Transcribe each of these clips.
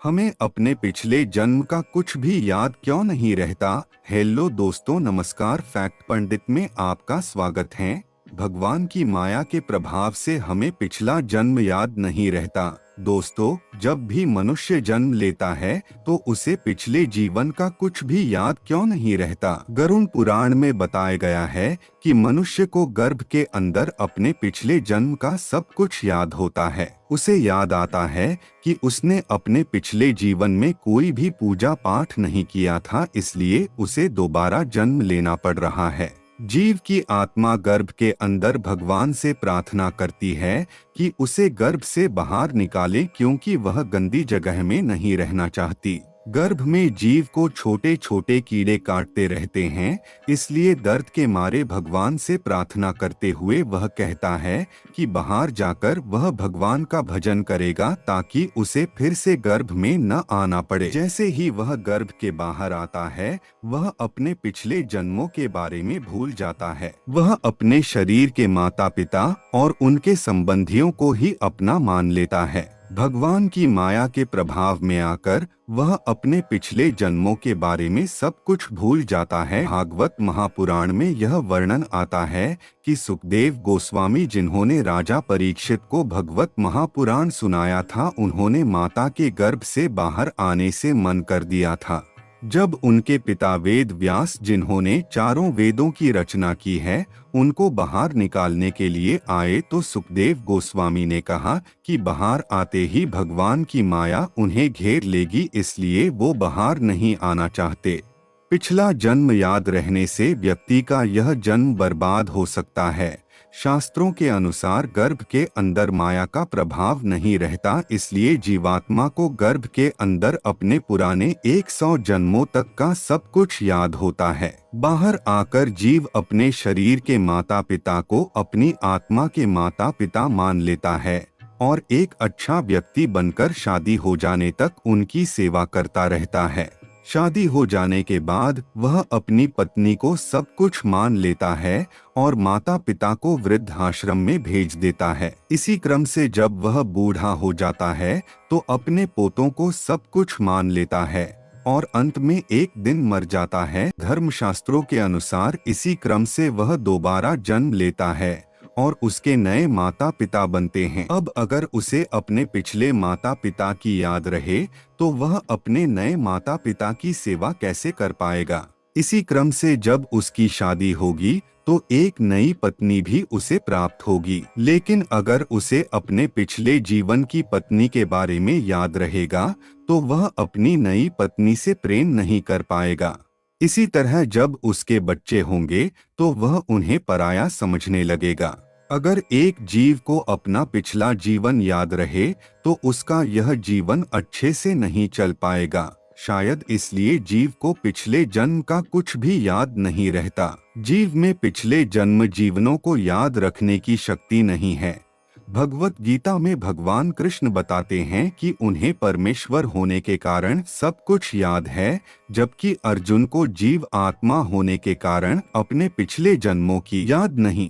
हमें अपने पिछले जन्म का कुछ भी याद क्यों नहीं रहता। हेलो दोस्तों, नमस्कार। फैक्ट पंडित में आपका स्वागत है। भगवान की माया के प्रभाव से हमें पिछला जन्म याद नहीं रहता। दोस्तों, जब भी मनुष्य जन्म लेता है तो उसे पिछले जीवन का कुछ भी याद क्यों नहीं रहता। गरुड़ पुराण में बताया गया है कि मनुष्य को गर्भ के अंदर अपने पिछले जन्म का सब कुछ याद होता है। उसे याद आता है कि उसने अपने पिछले जीवन में कोई भी पूजा पाठ नहीं किया था, इसलिए उसे दोबारा जन्म लेना पड़ रहा है। जीव की आत्मा गर्भ के अंदर भगवान से प्रार्थना करती है कि उसे गर्भ से बाहर निकाले, क्योंकि वह गंदी जगह में नहीं रहना चाहती। गर्भ में जीव को छोटे छोटे कीड़े काटते रहते हैं, इसलिए दर्द के मारे भगवान से प्रार्थना करते हुए वह कहता है कि बाहर जाकर वह भगवान का भजन करेगा, ताकि उसे फिर से गर्भ में न आना पड़े। जैसे ही वह गर्भ के बाहर आता है, वह अपने पिछले जन्मों के बारे में भूल जाता है। वह अपने शरीर के माता पिता और उनके संबंधियों को ही अपना मान लेता है। भगवान की माया के प्रभाव में आकर वह अपने पिछले जन्मों के बारे में सब कुछ भूल जाता है। भागवत महापुराण में यह वर्णन आता है कि सुखदेव गोस्वामी, जिन्होंने राजा परीक्षित को भगवत महापुराण सुनाया था, उन्होंने माता के गर्भ से बाहर आने से मन कर दिया था। जब उनके पिता वेद व्यास, जिन्होंने चारों वेदों की रचना की है, उनको बाहर निकालने के लिए आए तो सुखदेव गोस्वामी ने कहा कि बाहर आते ही भगवान की माया उन्हें घेर लेगी, इसलिए वो बाहर नहीं आना चाहते। पिछला जन्म याद रहने से व्यक्ति का यह जन्म बर्बाद हो सकता है। शास्त्रों के अनुसार गर्भ के अंदर माया का प्रभाव नहीं रहता, इसलिए जीवात्मा को गर्भ के अंदर अपने पुराने 100 जन्मों तक का सब कुछ याद होता है। बाहर आकर जीव अपने शरीर के माता पिता को अपनी आत्मा के माता पिता मान लेता है और एक अच्छा व्यक्ति बनकर शादी हो जाने तक उनकी सेवा करता रहता है। शादी हो जाने के बाद वह अपनी पत्नी को सब कुछ मान लेता है और माता पिता को वृद्धाश्रम में भेज देता है। इसी क्रम से जब वह बूढ़ा हो जाता है तो अपने पोतों को सब कुछ मान लेता है और अंत में एक दिन मर जाता है। धर्मशास्त्रों के अनुसार इसी क्रम से वह दोबारा जन्म लेता है और उसके नए माता पिता बनते हैं। अब अगर उसे अपने पिछले माता पिता की याद रहे तो वह अपने नए माता पिता की सेवा कैसे कर पाएगा। इसी क्रम से जब उसकी शादी होगी तो एक नई पत्नी भी उसे प्राप्त होगी, लेकिन अगर उसे अपने पिछले जीवन की पत्नी के बारे में याद रहेगा तो वह अपनी नई पत्नी से प्रेम नहीं कर पाएगा। इसी तरह जब उसके बच्चे होंगे तो वह उन्हें पराया समझने लगेगा। अगर एक जीव को अपना पिछला जीवन याद रहे तो उसका यह जीवन अच्छे से नहीं चल पाएगा। शायद इसलिए जीव को पिछले जन्म का कुछ भी याद नहीं रहता। जीव में पिछले जन्म जीवनों को याद रखने की शक्ति नहीं है। भगवत गीता में भगवान कृष्ण बताते हैं कि उन्हें परमेश्वर होने के कारण सब कुछ याद है, जबकि अर्जुन को जीव आत्मा होने के कारण अपने पिछले जन्मों की याद नहीं।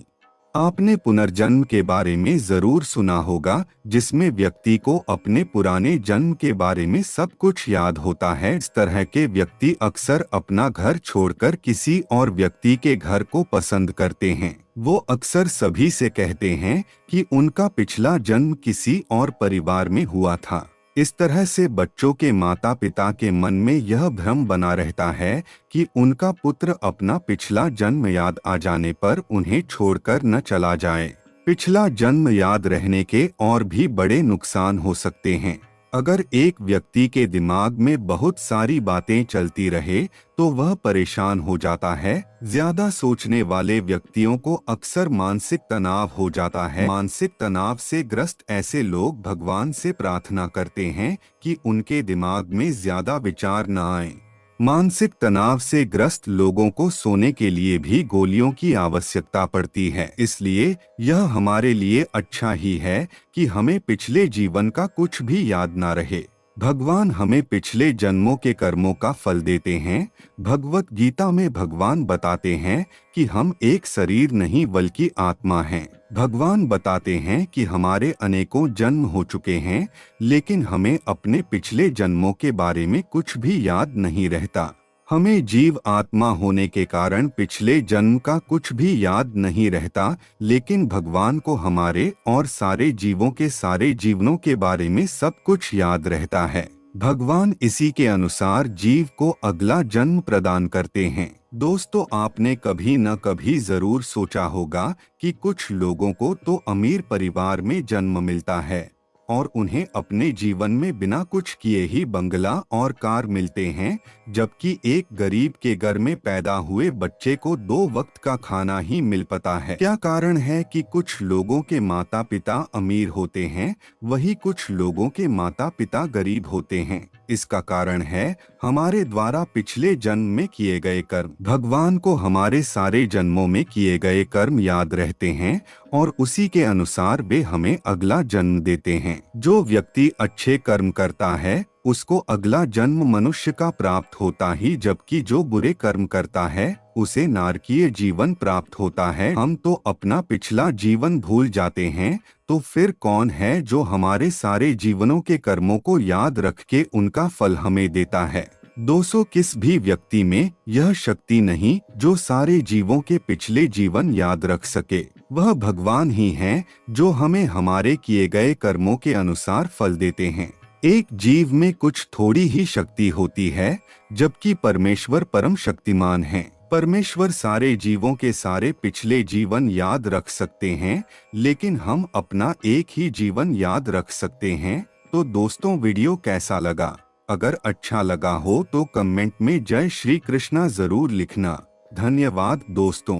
आपने पुनर्जन्म के बारे में जरूर सुना होगा, जिसमें व्यक्ति को अपने पुराने जन्म के बारे में सब कुछ याद होता है। इस तरह के व्यक्ति अक्सर अपना घर छोड़कर किसी और व्यक्ति के घर को पसंद करते हैं। वो अक्सर सभी से कहते हैं कि उनका पिछला जन्म किसी और परिवार में हुआ था। इस तरह से बच्चों के माता पिता के मन में यह भ्रम बना रहता है कि उनका पुत्र अपना पिछला जन्म याद आ जाने पर उन्हें छोड़कर न चला जाए। पिछला जन्म याद रहने के और भी बड़े नुकसान हो सकते हैं। अगर एक व्यक्ति के दिमाग में बहुत सारी बातें चलती रहे तो वह परेशान हो जाता है। ज्यादा सोचने वाले व्यक्तियों को अक्सर मानसिक तनाव हो जाता है। मानसिक तनाव से ग्रस्त ऐसे लोग भगवान से प्रार्थना करते हैं कि उनके दिमाग में ज्यादा विचार न आए। मानसिक तनाव से ग्रस्त लोगों को सोने के लिए भी गोलियों की आवश्यकता पड़ती है। इसलिए यह हमारे लिए अच्छा ही है कि हमें पिछले जीवन का कुछ भी याद ना रहे। भगवान हमें पिछले जन्मों के कर्मों का फल देते हैं। भगवत गीता में भगवान बताते हैं कि हम एक शरीर नहीं बल्कि आत्मा हैं। भगवान बताते हैं कि हमारे अनेकों जन्म हो चुके हैं, लेकिन हमें अपने पिछले जन्मों के बारे में कुछ भी याद नहीं रहता। हमें जीव आत्मा होने के कारण पिछले जन्म का कुछ भी याद नहीं रहता, लेकिन भगवान को हमारे और सारे जीवों के सारे जीवनों के बारे में सब कुछ याद रहता है। भगवान इसी के अनुसार जीव को अगला जन्म प्रदान करते हैं। दोस्तों, आपने कभी न कभी जरूर सोचा होगा कि कुछ लोगों को तो अमीर परिवार में जन्म मिलता है और उन्हें अपने जीवन में बिना कुछ किए ही बंगला और कार मिलते हैं, जबकि एक गरीब के घर में पैदा हुए बच्चे को 2 वक्त का खाना ही मिल पाता है। क्या कारण है कि कुछ लोगों के माता पिता अमीर होते हैं, वही कुछ लोगों के माता पिता गरीब होते हैं? इसका कारण है हमारे द्वारा पिछले जन्म में किए गए कर्म। भगवान को हमारे सारे जन्मों में किए गए कर्म याद रहते हैं और उसी के अनुसार वे हमें अगला जन्म देते हैं। जो व्यक्ति अच्छे कर्म करता है उसको अगला जन्म मनुष्य का प्राप्त होता ही, जबकि जो बुरे कर्म करता है उसे नारकीय जीवन प्राप्त होता है। हम तो अपना पिछला जीवन भूल जाते हैं, तो फिर कौन है जो हमारे सारे जीवनों के कर्मों को याद रख के उनका फल हमें देता है? दोस्तों, किस भी व्यक्ति में यह शक्ति नहीं जो सारे जीवों के पिछले जीवन याद रख सके। वह भगवान ही हैं जो हमें हमारे किए गए कर्मों के अनुसार फल देते हैं। एक जीव में कुछ थोड़ी ही शक्ति होती है, जबकि परमेश्वर परम शक्तिमान हैं। परमेश्वर सारे जीवों के सारे पिछले जीवन याद रख सकते हैं, लेकिन हम अपना एक ही जीवन याद रख सकते हैं। तो दोस्तों, वीडियो कैसा लगा? अगर अच्छा लगा हो तो कमेंट में जय श्री कृष्णा जरूर लिखना। धन्यवाद दोस्तों।